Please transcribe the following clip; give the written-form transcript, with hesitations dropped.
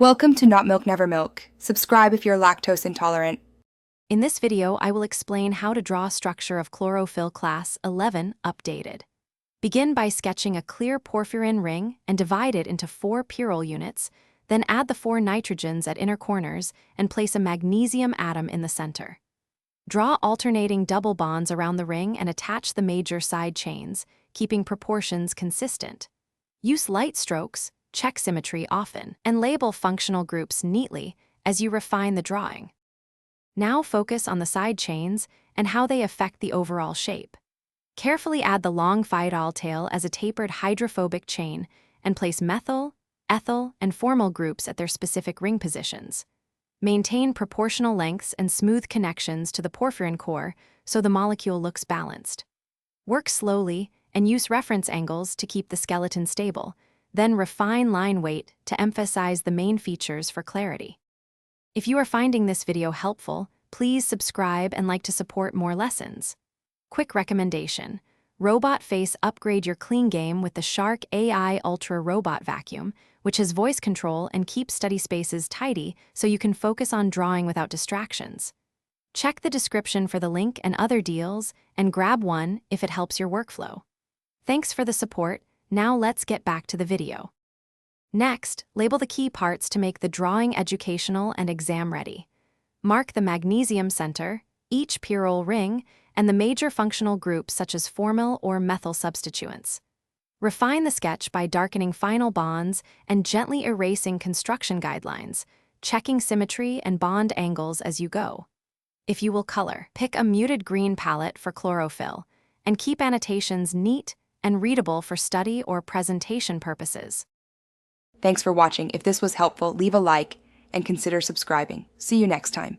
Welcome to Not Milk Never Milk. Subscribe if you're lactose intolerant. In this video, I will explain how to draw a structure of chlorophyll class 11 updated. Begin by sketching a clear porphyrin ring and divide it into 4 pyrrole units, then add the 4 nitrogens at inner corners and place a magnesium atom in the center. Draw alternating double bonds around the ring and attach the major side chains, keeping proportions consistent. Use light strokes, check symmetry often, and label functional groups neatly as you refine the drawing. Now focus on the side chains and how they affect the overall shape. Carefully add the long phytol tail as a tapered hydrophobic chain and place methyl, ethyl, and formyl groups at their specific ring positions. Maintain proportional lengths and smooth connections to the porphyrin core so the molecule looks balanced. Work slowly and use reference angles to keep the skeleton stable, then refine line weight to emphasize the main features for clarity. If you are finding this video helpful, please subscribe and like to support more lessons. Quick recommendation: Robot Face upgrade your clean game with the Shark AI Ultra Robot Vacuum, which has voice control and keeps study spaces tidy so you can focus on drawing without distractions. Check the description for the link and other deals and grab one if it helps your workflow. Thanks for the support. Now let's get back to the video. Next, label the key parts to make the drawing educational and exam ready. Mark the magnesium center, each pyrrole ring, and the major functional groups such as formyl or methyl substituents. Refine the sketch by darkening final bonds and gently erasing construction guidelines, checking symmetry and bond angles as you go. If you will color, pick a muted green palette for chlorophyll, and keep annotations neat and readable for study or presentation purposes. Thanks for watching. If this was helpful, leave a like and consider subscribing. See you next time.